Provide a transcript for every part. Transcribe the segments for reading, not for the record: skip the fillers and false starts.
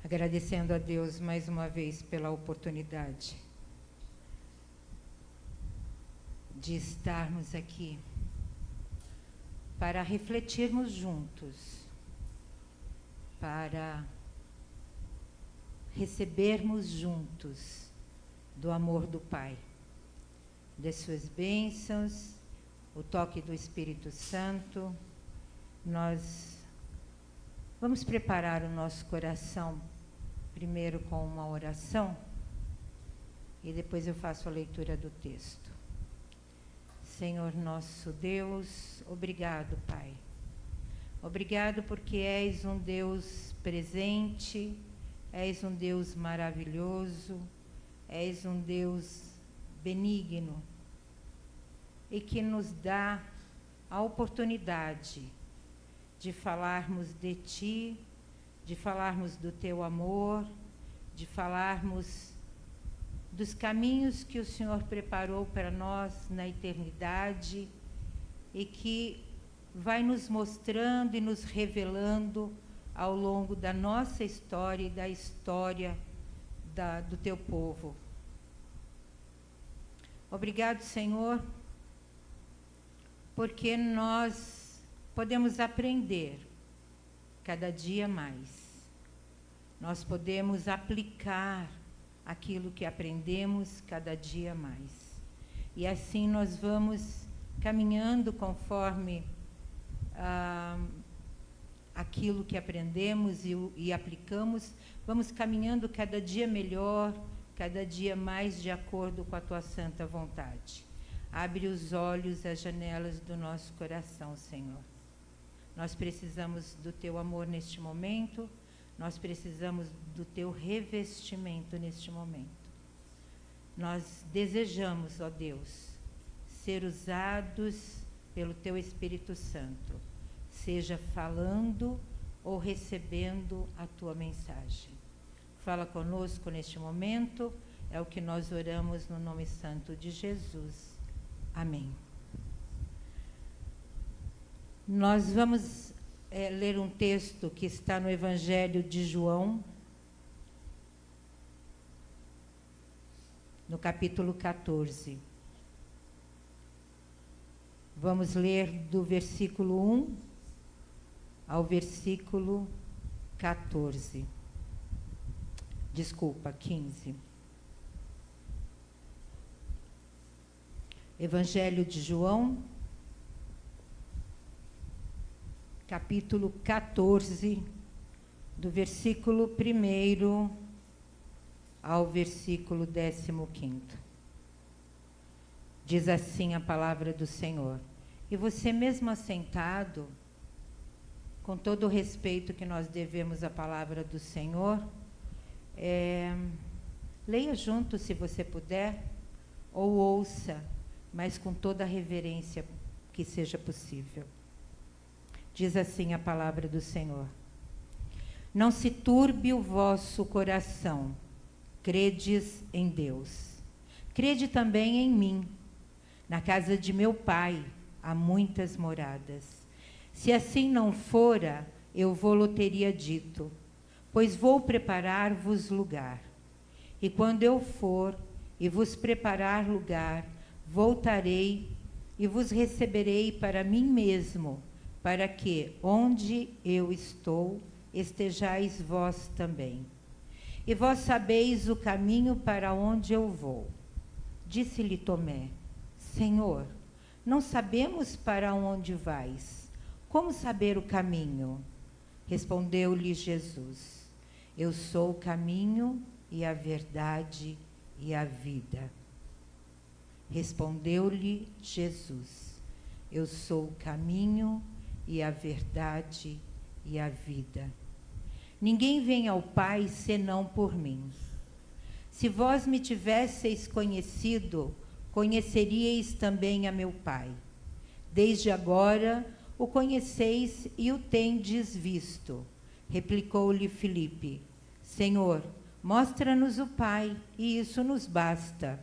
agradecendo a Deus mais uma vez pela oportunidade de estarmos aqui para refletirmos juntos, para recebermos juntos do amor do Pai, das suas bênçãos, o toque do Espírito Santo. Nós vamos preparar o nosso coração primeiro com uma oração e depois eu faço a leitura do texto. Senhor nosso Deus, obrigado, Pai. Obrigado porque és um Deus presente, és um Deus maravilhoso, és um Deus benigno e que nos dá a oportunidade de falarmos de Ti, de falarmos do Teu amor, de falarmos dos caminhos que o Senhor preparou para nós na eternidade e que vai nos mostrando e nos revelando ao longo da nossa história e da história do Teu povo. Obrigado, Senhor, porque nós podemos aprender cada dia mais. Nós podemos aplicar aquilo que aprendemos cada dia mais. E assim nós vamos caminhando conforme aquilo que aprendemos e aplicamos, vamos caminhando cada dia melhor, cada dia mais de acordo com a Tua santa vontade. Abre os olhos, as janelas do nosso coração, Senhor. Nós precisamos do Teu amor neste momento, nós precisamos do Teu revestimento neste momento. Nós desejamos, ó Deus, ser usados pelo Teu Espírito Santo, seja falando ou recebendo a Tua mensagem. Fala conosco neste momento, é o que nós oramos no nome santo de Jesus. Amém. Nós vamos ler um texto que está no Evangelho de João, no capítulo 14. Vamos ler do versículo 1 ao versículo 14. Desculpa, 15. Evangelho de João, capítulo 14, do versículo 1 ao versículo 15. Diz assim a palavra do Senhor. E você mesmo assentado, com todo o respeito que nós devemos à palavra do Senhor, leia junto se você puder, ou ouça, mas com toda a reverência que seja possível. Diz assim a palavra do Senhor. Não se turbe o vosso coração, credes em Deus. Crede também em mim. Na casa de meu Pai há muitas moradas. Se assim não fora, eu vô-lo teria dito, pois vou preparar-vos lugar. E quando eu for e vos preparar lugar, voltarei e vos receberei para mim mesmo, para que, onde eu estou, estejais vós também. E vós sabeis o caminho para onde eu vou. Disse-lhe Tomé, Senhor, não sabemos para onde vais. Como saber o caminho? Respondeu-lhe Jesus, eu sou o caminho e a verdade e a vida. Respondeu-lhe Jesus, eu sou o caminho e a verdade e a vida. Ninguém vem ao Pai senão por mim. Se vós me tivesseis conhecido, conheceríeis também a meu Pai. Desde agora o conheceis e o tendes visto. Replicou-lhe Filipe, Senhor, mostra-nos o Pai, e isso nos basta.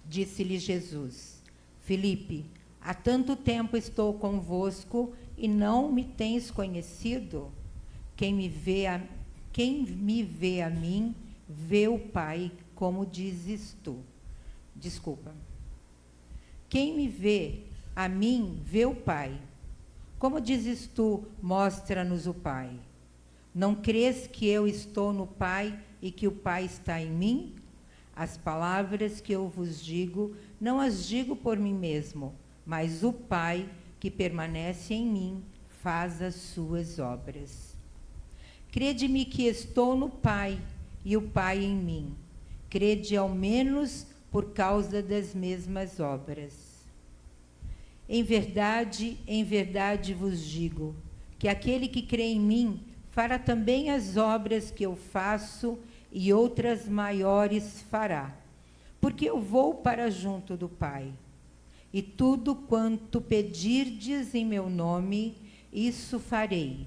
Disse-lhe Jesus, Filipe, há tanto tempo estou convosco e não me tens conhecido? Quem me vê Quem me vê a mim, vê o Pai, como dizes tu. Desculpa. Quem me vê a mim, vê o Pai. Como dizes tu, mostra-nos o Pai. Não crês que eu estou no Pai e que o Pai está em mim? As palavras que eu vos digo, não as digo por mim mesmo, mas o Pai que permanece em mim faz as suas obras. Crede-me que estou no Pai e o Pai em mim. Crede ao menos por causa das mesmas obras. Em verdade vos digo, que aquele que crê em mim fará também as obras que eu faço e outras maiores fará, porque eu vou para junto do Pai. E tudo quanto pedirdes em meu nome, isso farei.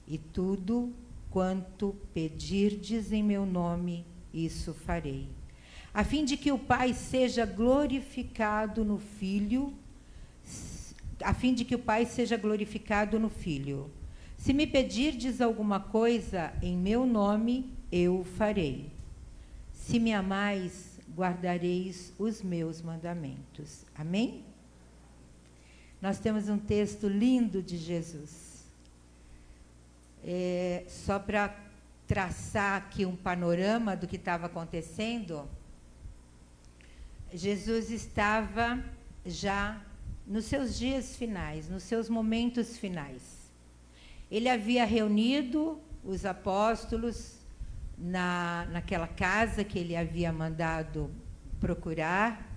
E tudo quanto pedirdes em meu nome, isso farei. A fim de que o Pai seja glorificado no Filho, Se me pedirdes alguma coisa em meu nome, eu o farei. Se me amais, guardareis os meus mandamentos. Amém? Nós temos um texto lindo de Jesus. Só para traçar aqui um panorama do que estava acontecendo, Jesus estava já nos seus dias finais, nos seus momentos finais. Ele havia reunido os apóstolos naquela casa que ele havia mandado procurar,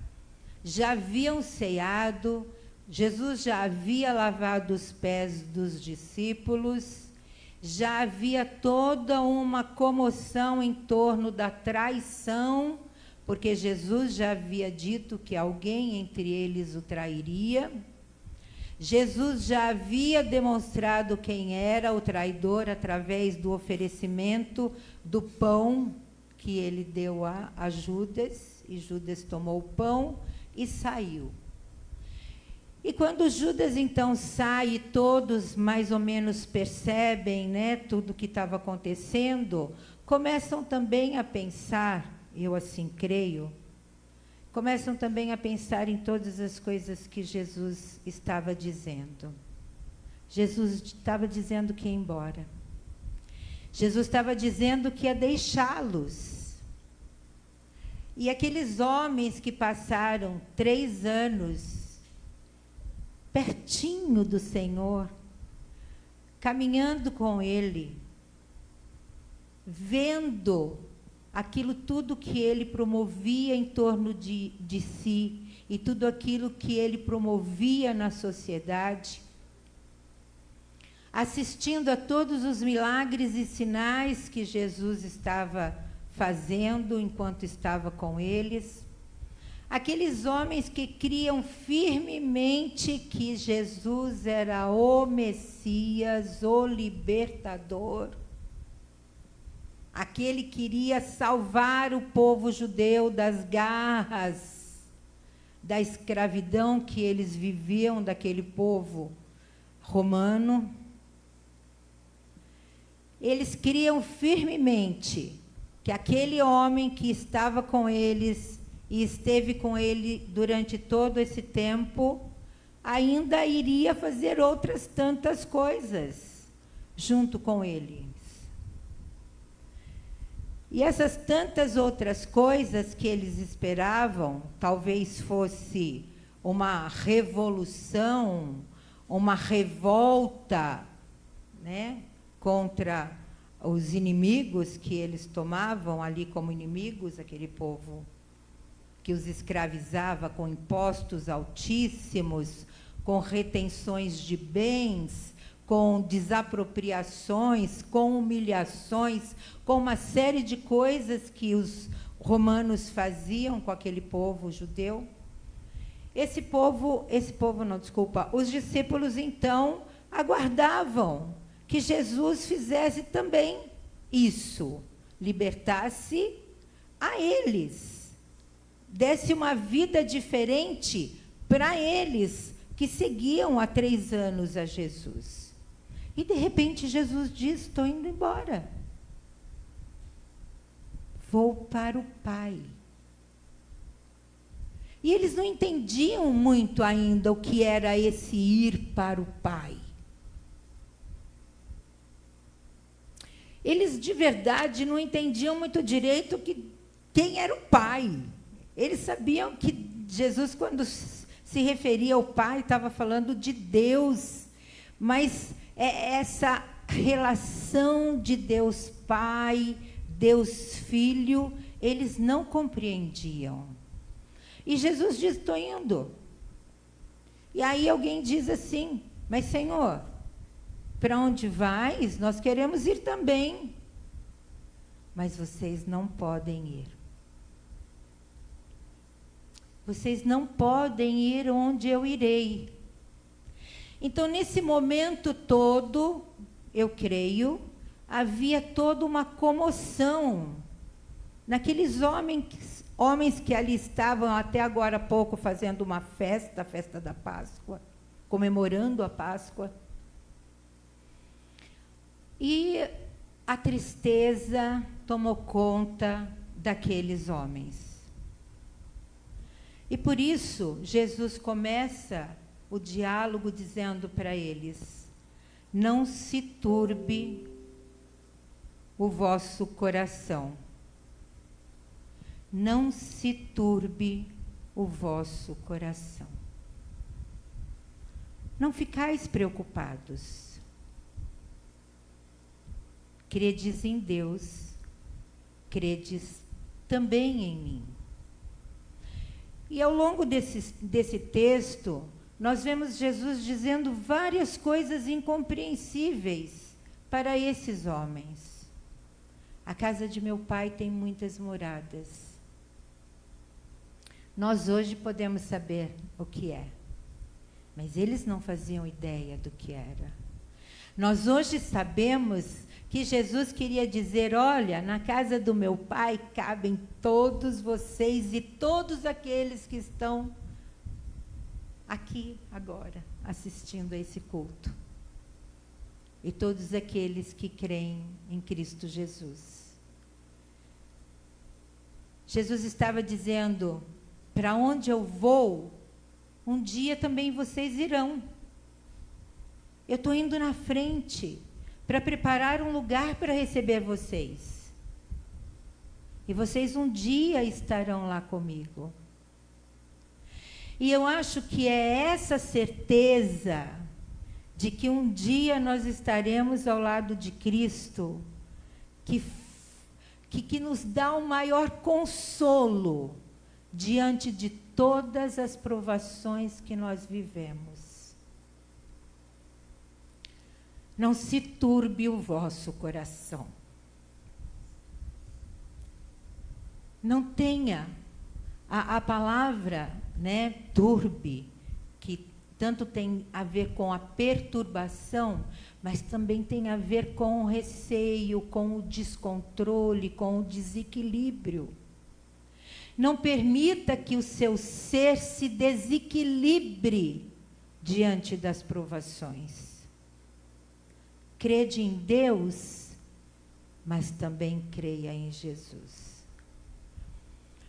já haviam ceado, Jesus já havia lavado os pés dos discípulos, já havia toda uma comoção em torno da traição, porque Jesus já havia dito que alguém entre eles o trairia. Jesus já havia demonstrado quem era o traidor através do oferecimento do pão que ele deu a Judas, e Judas tomou o pão e saiu. E quando Judas então sai, e todos mais ou menos percebem, tudo o que estava acontecendo, começam também a pensar, eu assim creio, começam também a pensar em todas as coisas que Jesus estava dizendo. Jesus estava dizendo que ia embora. Jesus estava dizendo que ia deixá-los. E aqueles homens que passaram 3 anos pertinho do Senhor, caminhando com Ele, vendo aquilo tudo que ele promovia em torno de si e tudo aquilo que ele promovia na sociedade, assistindo a todos os milagres e sinais que Jesus estava fazendo enquanto estava com eles, aqueles homens que criam firmemente que Jesus era o Messias, o libertador, aquele que iria salvar o povo judeu das garras da escravidão que eles viviam, daquele povo romano. Eles criam firmemente que aquele homem que estava com eles e esteve com ele durante todo esse tempo, ainda iria fazer outras tantas coisas junto com ele. E essas tantas outras coisas que eles esperavam, talvez fosse uma revolução, uma revolta, contra os inimigos que eles tomavam ali como inimigos, aquele povo que os escravizava com impostos altíssimos, com retenções de bens, com desapropriações, com humilhações, com uma série de coisas que os romanos faziam com aquele povo judeu. Os discípulos, então, aguardavam que Jesus fizesse também isso, libertasse a eles, desse uma vida diferente para eles, que seguiam há 3 anos a Jesus. E, de repente, Jesus diz, estou indo embora. vou para o Pai. E eles não entendiam muito ainda o que era esse ir para o Pai. Eles, de verdade, não entendiam muito direito quem era o Pai. Eles sabiam que Jesus, quando se referia ao Pai, estava falando de Deus. Mas essa relação de Deus Pai, Deus Filho, eles não compreendiam. E Jesus diz, estou indo. E aí alguém diz assim, mas Senhor, para onde vais? Nós queremos ir também. Mas vocês não podem ir. Vocês não podem ir onde eu irei. Então, nesse momento todo, eu creio, havia toda uma comoção naqueles homens que ali estavam até agora há pouco fazendo uma festa, a festa da Páscoa, comemorando a Páscoa. E a tristeza tomou conta daqueles homens. E por isso, Jesus começa o diálogo dizendo para eles, não se turbe o vosso coração. Não se turbe o vosso coração. Não ficais preocupados. Credes em Deus, credes também em mim. E ao longo desse texto, nós vemos Jesus dizendo várias coisas incompreensíveis para esses homens. A casa de meu pai tem muitas moradas. Nós hoje podemos saber o que é, mas eles não faziam ideia do que era. Nós hoje sabemos que Jesus queria dizer, olha, na casa do meu pai cabem todos vocês e todos aqueles que estão aqui agora, assistindo a esse culto. E todos aqueles que creem em Cristo Jesus. Jesus estava dizendo, para onde eu vou, um dia também vocês irão. Eu estou indo na frente para preparar um lugar para receber vocês. E vocês um dia estarão lá comigo. E eu acho que é essa certeza de que um dia nós estaremos ao lado de Cristo que nos dá o maior consolo diante de todas as provações que nós vivemos. Não se turbe o vosso coração. Não tenha a palavra, né, turbe, que tanto tem a ver com a perturbação, mas também tem a ver com o receio, com o descontrole, com o desequilíbrio. Não permita que o seu ser se desequilibre diante das provações. Crede em Deus, mas também creia em Jesus.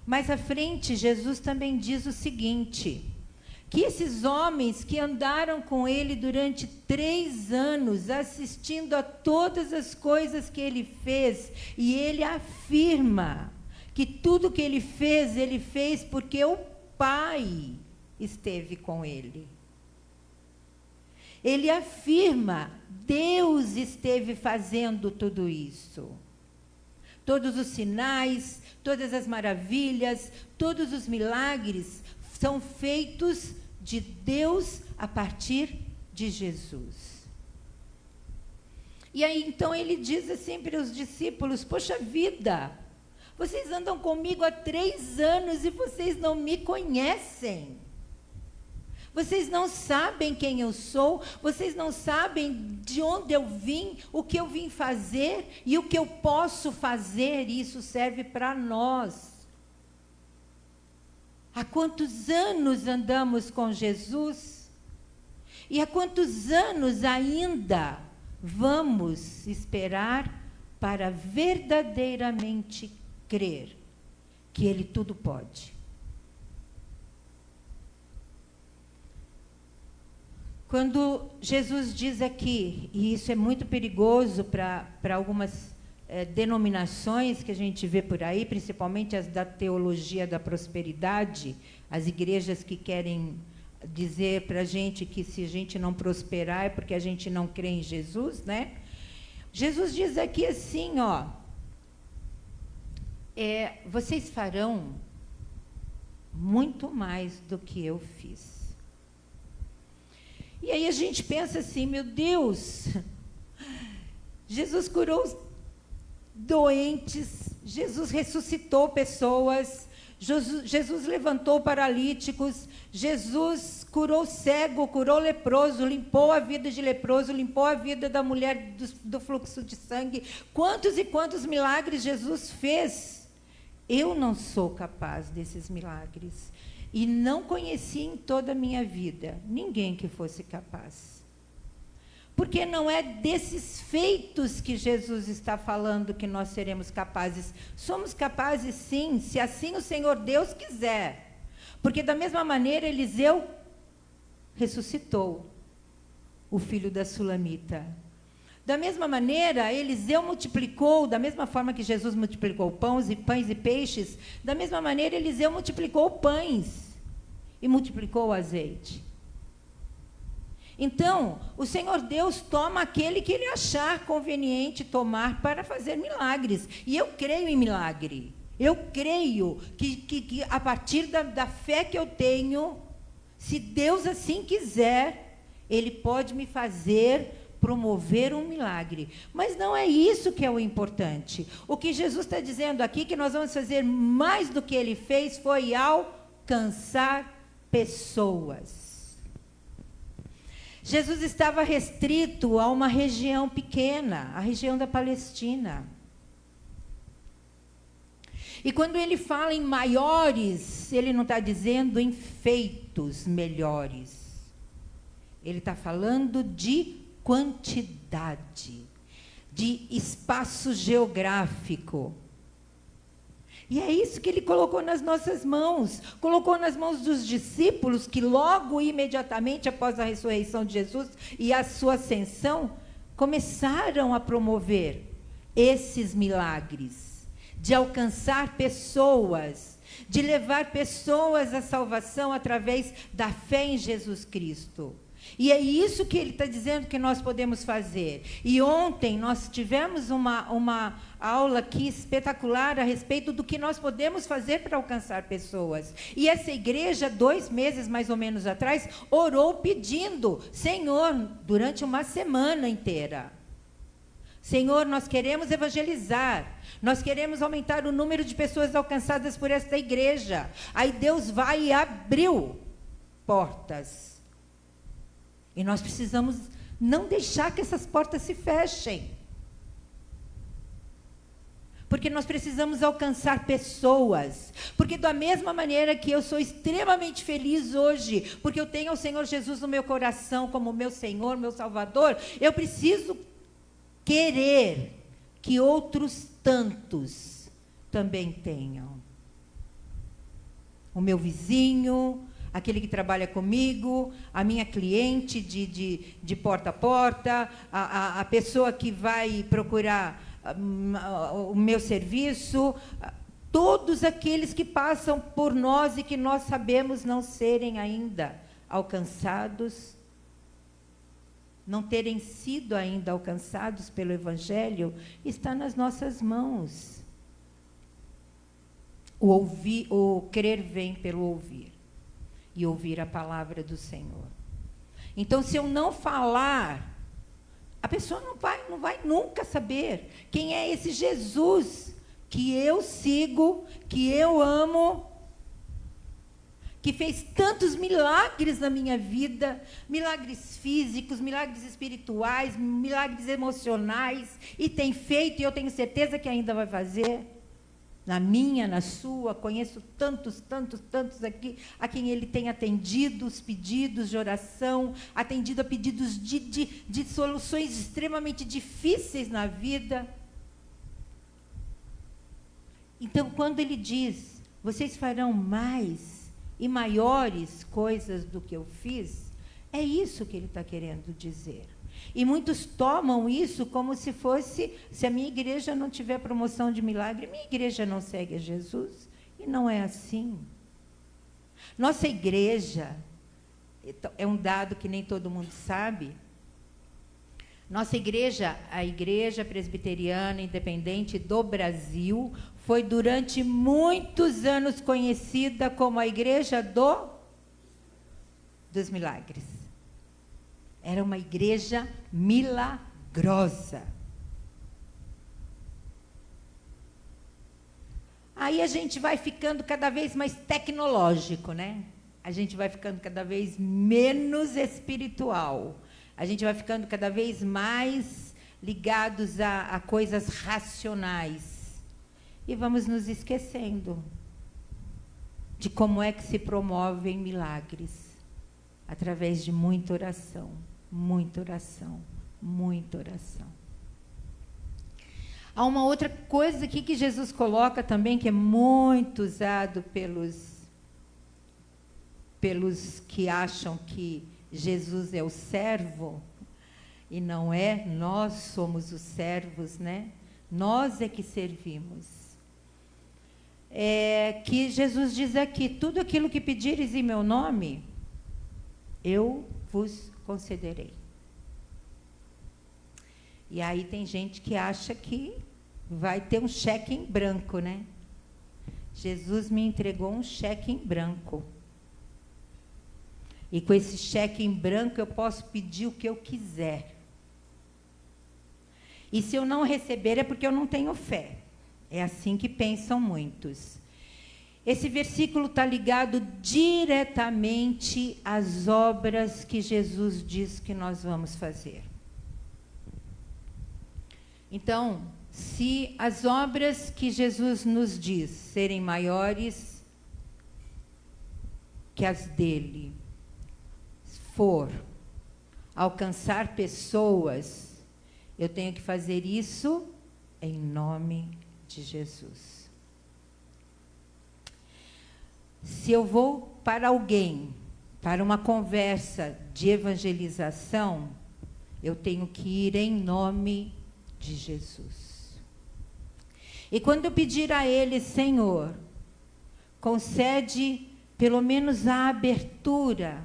Mais à frente, Jesus também diz o seguinte, que esses homens que andaram com ele durante 3 anos, assistindo a todas as coisas que ele fez, e ele afirma que tudo que ele fez porque o Pai esteve com ele. Ele afirma, Deus esteve fazendo tudo isso. Todos os sinais, todas as maravilhas, todos os milagres são feitos de Deus a partir de Jesus. E aí, então, ele diz assim para os discípulos, poxa vida, vocês andam comigo há 3 anos e vocês não me conhecem. Vocês não sabem quem eu sou, vocês não sabem de onde eu vim, o que eu vim fazer e o que eu posso fazer, e isso serve para nós. Há quantos anos andamos com Jesus? E há quantos anos ainda vamos esperar para verdadeiramente crer que Ele tudo pode. Quando Jesus diz aqui, e isso é muito perigoso para algumas denominações que a gente vê por aí, principalmente as da teologia da prosperidade, as igrejas que querem dizer para a gente que se a gente não prosperar é porque a gente não crê em Jesus, né? Jesus diz aqui assim, ó, vocês farão muito mais do que eu fiz. E aí a gente pensa assim, meu Deus, Jesus curou os doentes, Jesus ressuscitou pessoas, Jesus levantou paralíticos, Jesus curou cego, curou leproso, limpou a vida de leproso, limpou a vida da mulher do fluxo de sangue. Quantos e quantos milagres Jesus fez? Eu não sou capaz desses milagres. E não conheci em toda a minha vida ninguém que fosse capaz. Porque não é desses feitos que Jesus está falando que nós seremos capazes. Somos capazes, sim, se assim o Senhor Deus quiser. Porque da mesma maneira Eliseu ressuscitou o filho da Sulamita. Da mesma maneira, Eliseu multiplicou, da mesma forma que Jesus multiplicou pães e peixes, da mesma maneira Eliseu multiplicou pães e multiplicou o azeite. Então, o Senhor Deus toma aquele que Ele achar conveniente tomar para fazer milagres. E eu creio em milagre. Eu creio que a partir da fé que eu tenho, se Deus assim quiser, Ele pode me fazer promover um milagre. Mas não é isso que é o importante. O que Jesus está dizendo aqui, que nós vamos fazer mais do que Ele fez, foi alcançar pessoas. Jesus estava restrito a uma região pequena, a região da Palestina. E quando ele fala em maiores, ele não está dizendo em feitos melhores. Ele está falando de quantidade, de espaço geográfico. E é isso que ele colocou nas nossas mãos. Colocou nas mãos dos discípulos que logo, imediatamente após a ressurreição de Jesus e a sua ascensão, começaram a promover esses milagres, de alcançar pessoas, de levar pessoas à salvação através da fé em Jesus Cristo. E é isso que ele está dizendo que nós podemos fazer. E ontem nós tivemos uma aula aqui espetacular a respeito do que nós podemos fazer para alcançar pessoas. E essa igreja, 2 meses mais ou menos atrás, orou pedindo, Senhor, durante uma semana inteira, Senhor, nós queremos evangelizar, nós queremos aumentar o número de pessoas alcançadas por esta igreja. Aí Deus vai e abriu portas. E nós precisamos não deixar que essas portas se fechem. Porque nós precisamos alcançar pessoas. Porque da mesma maneira que eu sou extremamente feliz hoje, porque eu tenho o Senhor Jesus no meu coração como meu Senhor, meu Salvador, eu preciso querer que outros tantos também tenham. O meu vizinho, aquele que trabalha comigo, a minha cliente de porta a porta, a pessoa que vai procurar o meu serviço, todos aqueles que passam por nós e que nós sabemos não serem ainda alcançados, não terem sido ainda alcançados pelo Evangelho, está nas nossas mãos. O crer vem pelo ouvir. E ouvir a palavra do Senhor. Então, se eu não falar, a pessoa não vai nunca saber quem é esse Jesus que eu sigo, que eu amo, que fez tantos milagres na minha vida, milagres físicos, milagres espirituais, milagres emocionais, e tem feito, e eu tenho certeza que ainda vai fazer. Na minha, na sua, conheço tantos aqui, a quem ele tem atendido os pedidos de oração, atendido a pedidos de soluções extremamente difíceis na vida. Então, quando ele diz, vocês farão mais e maiores coisas do que eu fiz, é isso que ele está querendo dizer. E muitos tomam isso como se fosse, se a minha igreja não tiver promoção de milagre, minha igreja não segue a Jesus. E não é assim. Nossa igreja, é um dado que nem todo mundo sabe, nossa igreja, a Igreja Presbiteriana Independente do Brasil, foi durante muitos anos conhecida como a Igreja dos Milagres. Era uma igreja milagrosa. Aí a gente vai ficando cada vez mais tecnológico, né? A gente vai ficando cada vez menos espiritual. A gente vai ficando cada vez mais ligados a coisas racionais. E vamos nos esquecendo de como é que se promovem milagres. Através de muita oração, muita oração, muita oração. Há uma outra coisa aqui que Jesus coloca também, que é muito usado pelos que acham que Jesus é o servo, e não é, nós somos os servos, né? Nós é que servimos. Que Jesus diz aqui, tudo aquilo que pedires em meu nome, eu vos concederei. E aí tem gente que acha que vai ter um cheque em branco, né? Jesus me entregou um cheque em branco. E com esse cheque em branco eu posso pedir o que eu quiser. E se eu não receber é porque eu não tenho fé. É assim que pensam muitos. Esse versículo está ligado diretamente às obras que Jesus diz que nós vamos fazer. Então, se as obras que Jesus nos diz serem maiores que as dele, for alcançar pessoas, eu tenho que fazer isso em nome de Jesus. Se eu vou para alguém, para uma conversa de evangelização, eu tenho que ir em nome de Jesus. E quando eu pedir a Ele, Senhor, concede pelo menos a abertura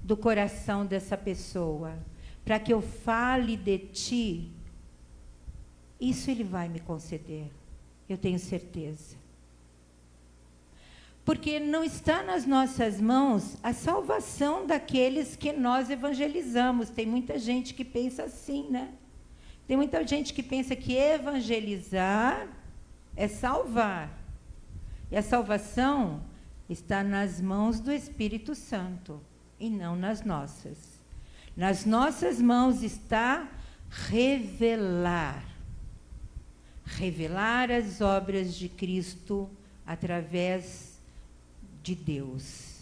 do coração dessa pessoa, para que eu fale de Ti, isso Ele vai me conceder, eu tenho certeza. Porque não está nas nossas mãos a salvação daqueles que nós evangelizamos. Tem muita gente que pensa assim, né? Tem muita gente que pensa que evangelizar é salvar. E a salvação está nas mãos do Espírito Santo e não nas nossas. Nas nossas mãos está revelar. Revelar as obras de Cristo através de Deus.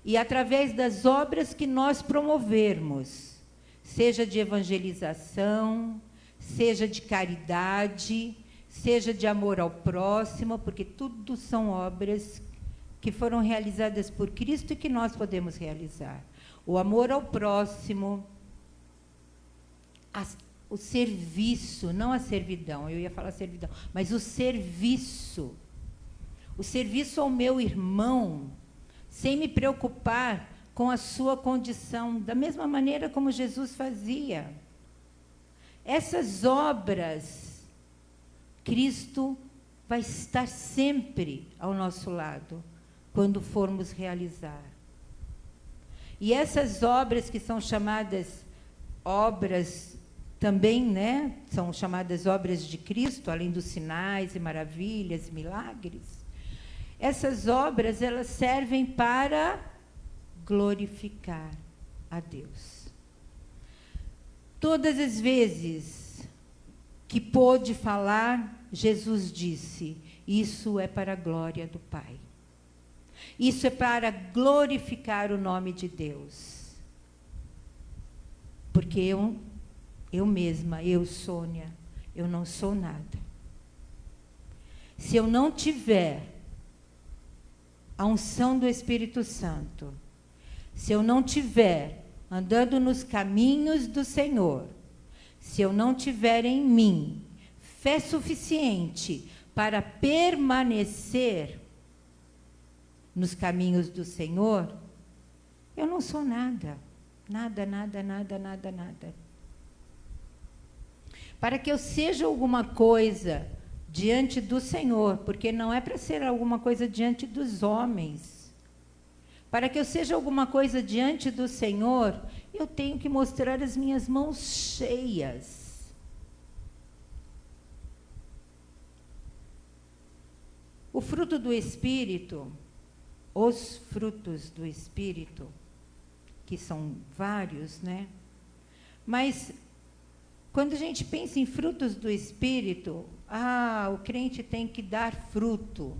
E através das obras que nós promovermos, seja de evangelização, seja de caridade, seja de amor ao próximo, porque tudo são obras que foram realizadas por Cristo e que nós podemos realizar. O amor ao próximo, o serviço, não a servidão, eu ia falar servidão, mas o serviço ao meu irmão, sem me preocupar com a sua condição, da mesma maneira como Jesus fazia. Essas obras, Cristo vai estar sempre ao nosso lado, quando formos realizar. E essas obras que são chamadas obras também, né, são chamadas obras de Cristo, além dos sinais e maravilhas, milagres. Essas obras, elas servem para glorificar a Deus. Todas as vezes que pôde falar, Jesus disse, isso é para a glória do Pai. Isso é para glorificar o nome de Deus. Porque eu mesma, Sônia, eu não sou nada. se eu não tiver a unção do Espírito Santo, se eu não tiver andando nos caminhos do Senhor, se eu não tiver em mim fé suficiente para permanecer nos caminhos do Senhor, eu não sou nada. Nada, nada, nada, nada, nada. Para que eu seja alguma coisa diante do Senhor, porque não é para ser alguma coisa diante dos homens. Para que eu seja alguma coisa diante do Senhor, eu tenho que mostrar as minhas mãos cheias. O fruto do Espírito, os frutos do Espírito, que são vários, né? Mas quando a gente pensa em frutos do Espírito, o crente tem que dar fruto.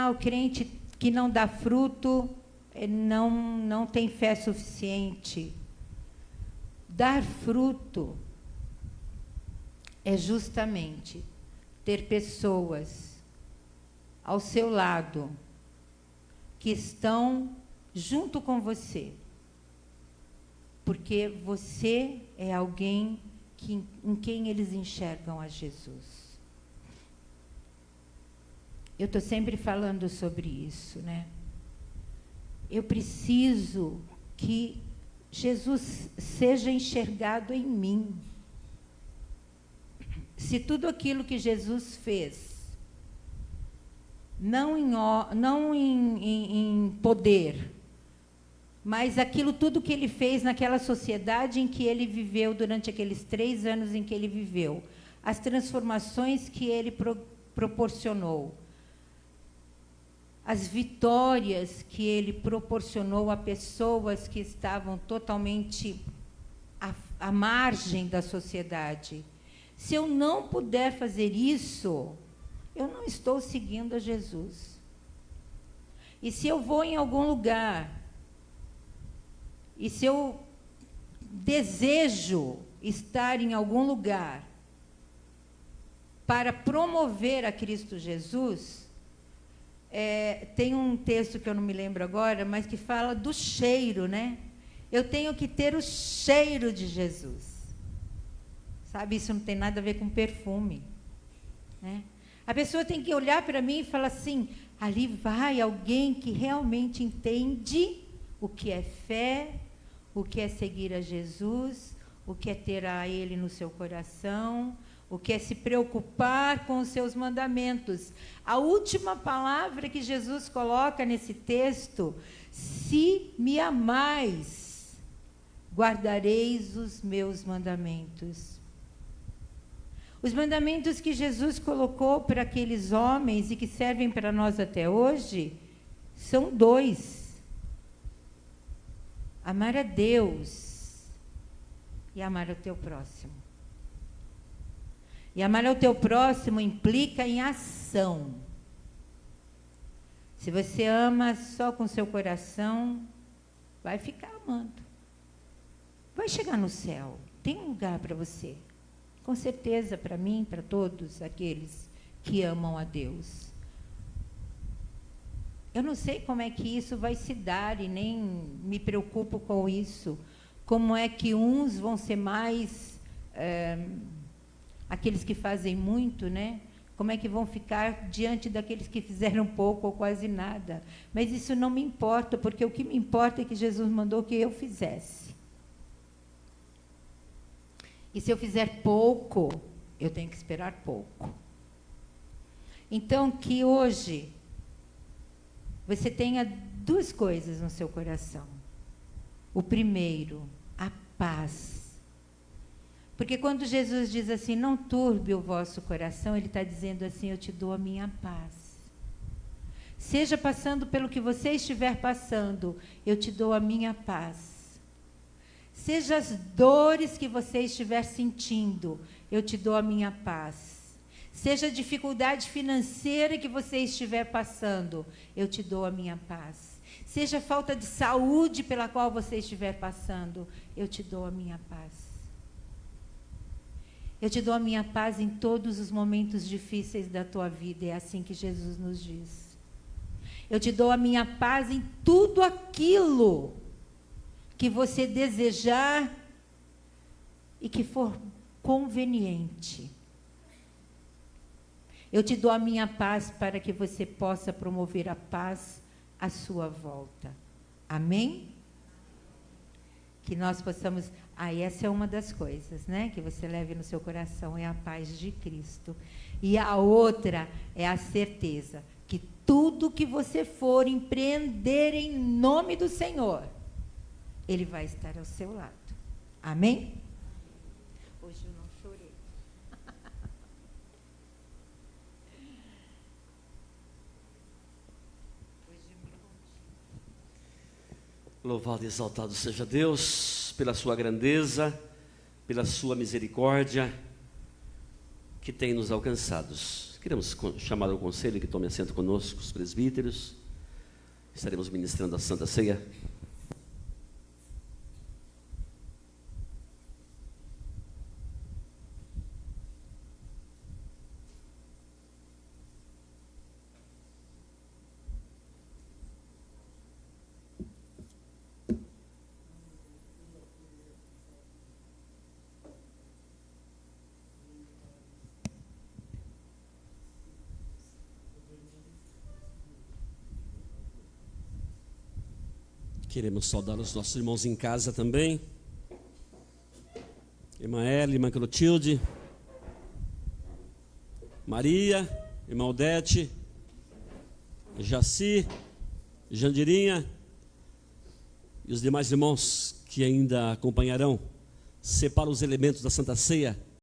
O crente que não dá fruto não tem fé suficiente. Dar fruto é justamente ter pessoas ao seu lado que estão junto com você, porque você é alguém em quem eles enxergam a Jesus. Eu estou sempre falando sobre isso, né? Eu preciso que Jesus seja enxergado em mim. Se tudo aquilo que Jesus fez, não em poder, mas aquilo tudo que ele fez naquela sociedade em que ele viveu, durante aqueles 3 anos em que ele viveu, as transformações que ele proporcionou, as vitórias que ele proporcionou a pessoas que estavam totalmente à margem da sociedade. Se eu não puder fazer isso, eu não estou seguindo a Jesus. E se eu vou em algum lugar, e se eu desejo estar em algum lugar para promover a Cristo Jesus, tem um texto que eu não me lembro agora, mas que fala do cheiro, né? Eu tenho que ter o cheiro de Jesus. Sabe, isso não tem nada a ver com perfume, né? A pessoa tem que olhar para mim e falar assim, ali vai alguém que realmente entende o que é fé, o que é seguir a Jesus, o que é ter a Ele no seu coração, o que é se preocupar com os seus mandamentos. A última palavra que Jesus coloca nesse texto, se me amais, guardareis os meus mandamentos. Os mandamentos que Jesus colocou para aqueles homens e que servem para nós até hoje, são 2. Amar a Deus e amar o teu próximo. E amar ao teu próximo implica em ação. Se você ama só com seu coração, vai ficar amando. Vai chegar no céu. Tem um lugar para você. Com certeza, para mim, para todos aqueles que amam a Deus. Eu não sei como é que isso vai se dar e nem me preocupo com isso. Como é que uns vão ser mais aqueles que fazem muito, né? Como é que vão ficar diante daqueles que fizeram pouco ou quase nada? Mas isso não me importa, porque o que me importa é que Jesus mandou que eu fizesse. E se eu fizer pouco, eu tenho que esperar pouco. Então, que hoje você tenha 2 coisas no seu coração. O primeiro, a paz. Porque quando Jesus diz assim, não turbe o vosso coração, ele está dizendo assim, eu te dou a minha paz. Seja passando pelo que você estiver passando, eu te dou a minha paz. Seja as dores que você estiver sentindo, eu te dou a minha paz. Seja a dificuldade financeira que você estiver passando, eu te dou a minha paz. Seja a falta de saúde pela qual você estiver passando, eu te dou a minha paz. Eu te dou a minha paz em todos os momentos difíceis da tua vida. É assim que Jesus nos diz. Eu te dou a minha paz em tudo aquilo que você desejar e que for conveniente. Eu te dou a minha paz para que você possa promover a paz à sua volta. Amém? Que nós possamos... essa é uma das coisas, né? Que você leve no seu coração, é a paz de Cristo. E a outra é a certeza que tudo que você for empreender em nome do Senhor, Ele vai estar ao seu lado. Amém? Hoje eu não chorei. Louvado e exaltado seja Deus pela sua grandeza, pela sua misericórdia que tem nos alcançados. Queremos chamar ao conselho que tome assento conosco, os presbíteros. Estaremos ministrando a Santa Ceia. Queremos saudar os nossos irmãos em casa também. Irmã Ela, irmã Clotilde, Maria, irmã Odete, Jaci, Jandirinha e os demais irmãos que ainda acompanharão. Separa os elementos da Santa Ceia